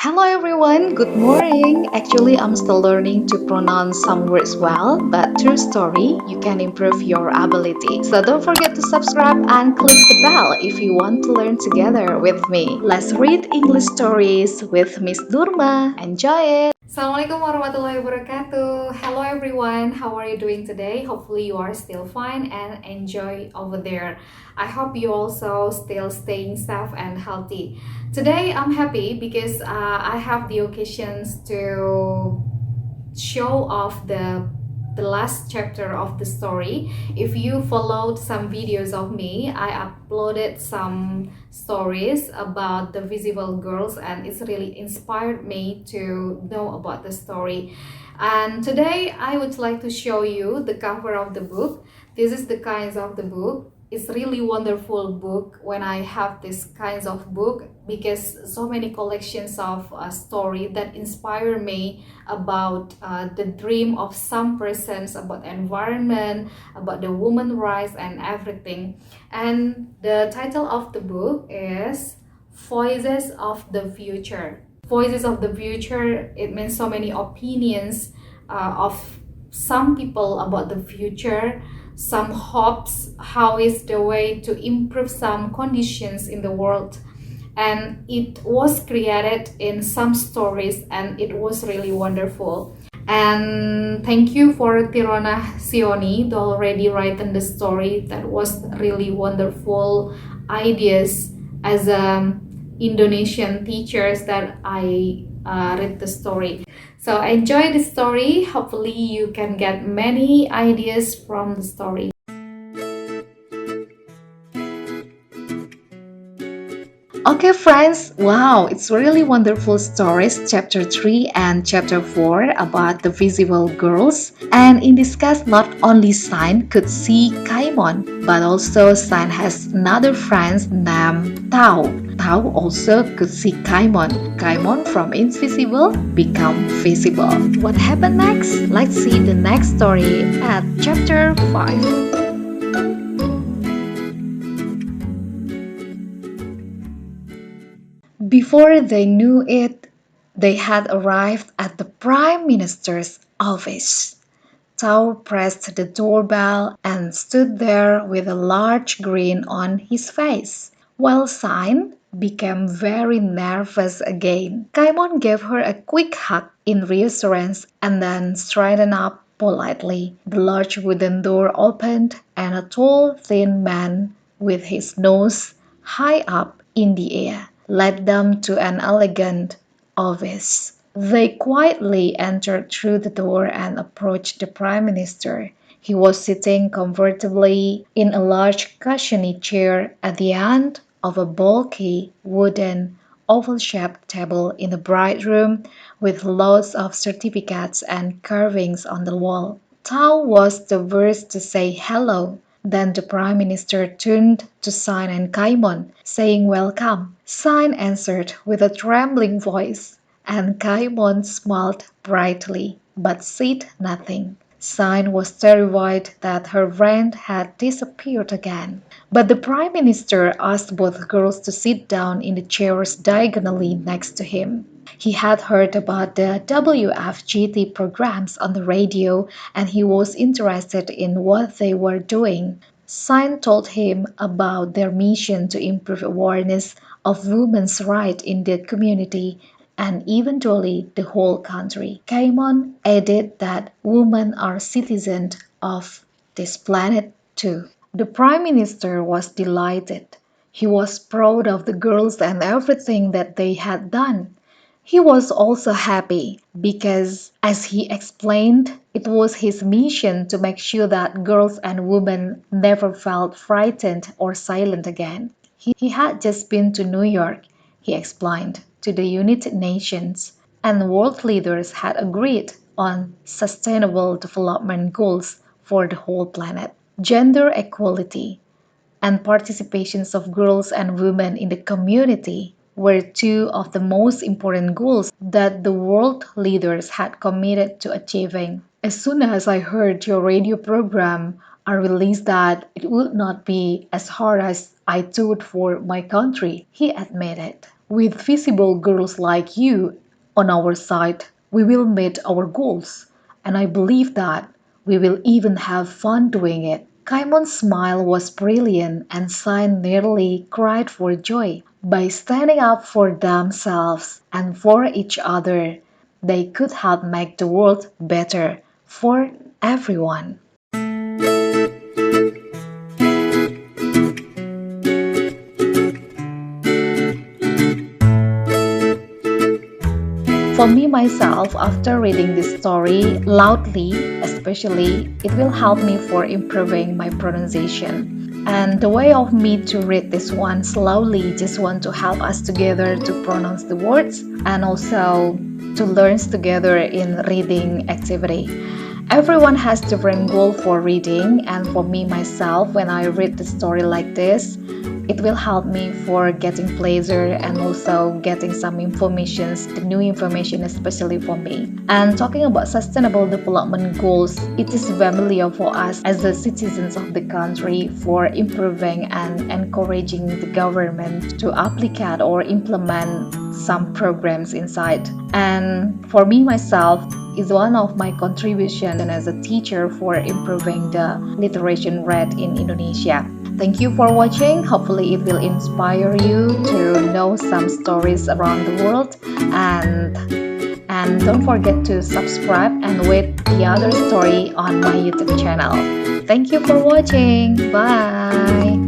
Hello everyone, good morning. Actually, I'm still learning to pronounce some words well, but through story, you can improve your ability. So don't forget to subscribe and click the bell if you want to learn together with me. Let's read English stories with Miss Nurma. Enjoy it! Assalamualaikum warahmatullahi wabarakatuh. Hello everyone, how are you doing today? Hopefully you are still fine and enjoy over there. I hope you also still staying safe and healthy. Today I'm happy because I have the occasions to show off the last chapter of the story. If you followed some videos of me, I uploaded some stories about the visible girls and it's really inspired me to know about the story. And today I would like to show you the cover of the book. This is the kinds of the book. It's really wonderful book when I have this kinds of book because so many collections of story that inspire me about the dream of some persons, about environment, about the woman rights and everything. And the title of the book is Voices of the Future. Voices of the Future, it means so many opinions of some people about the future, some hopes, how is the way to improve some conditions in the world. And it was created in some stories and it was really wonderful. And thank you for Tirona Sioni to already written the story. That was really wonderful ideas as Indonesian teachers that I read the story. So enjoy the story. Hopefully you can get many ideas from the story. Okay friends, wow, it's really wonderful stories, chapter 3 and chapter 4 about the visible girls. And in this case, not only Sign could see Kaimon, but also Sign has another friend named Tao. Tao also could see Kaimon. Kaimon from invisible become visible. What happened next? Let's see the next story at chapter 5. Before they knew it, they had arrived at the Prime Minister's office. Tao pressed the doorbell and stood there with a large grin on his face, while Sign became very nervous again. Kaimon gave her a quick hug in reassurance and then straightened up politely. The large wooden door opened and a tall, thin man with his nose high up in the air led them to an elegant office. They quietly entered through the door and approached the Prime Minister. He was sitting comfortably in a large cushiony chair at the end of a bulky wooden oval-shaped table in a bright room with lots of certificates and carvings on the wall. Tao was the first to say hello. Then the Prime Minister turned to Sign and Kaimon, saying welcome. Sign answered with a trembling voice, and Kaimon smiled brightly, but said nothing. Sign was terrified that her friend had disappeared again. But the Prime Minister asked both girls to sit down in the chairs diagonally next to him. He had heard about the WFGT programs on the radio and he was interested in what they were doing. Sign told him about their mission to improve awareness of women's rights in the community and eventually the whole country. Kaimon added that women are citizens of this planet too. The Prime Minister was delighted. He was proud of the girls and everything that they had done. He was also happy because, as he explained, it was his mission to make sure that girls and women never felt frightened or silent again. He had just been to New York, he explained, to the United Nations, and world leaders had agreed on sustainable development goals for the whole planet. Gender equality and participations of girls and women in the community were two of the most important goals that the world leaders had committed to achieving. As soon as I heard your radio program, I realized that it would not be as hard as I thought for my country, he admitted. With visible girls like you on our side, we will meet our goals, and I believe that we will even have fun doing it. Kaimon's smile was brilliant, and Sign nearly cried for joy. By standing up for themselves and for each other, they could help make the world better for everyone. For me myself, after reading this story loudly, especially, it will help me for improving my pronunciation. And the way of me to read this one slowly just want to help us together to pronounce the words and also to learn together in reading activity. Everyone has different goal for reading, and for me myself, when I read the story like this, it will help me for getting pleasure and also getting some informations, the new information especially for me. And talking about sustainable development goals, it is familiar for us as the citizens of the country for improving and encouraging the government to applicate or implement some programs inside. And for me myself, is one of my contribution as a teacher for improving the literacy rate in Indonesia. Thank you for watching. Hopefully it will inspire you to know some stories around the world, and don't forget to subscribe and wait the other story on my YouTube channel. Thank you for watching. Bye.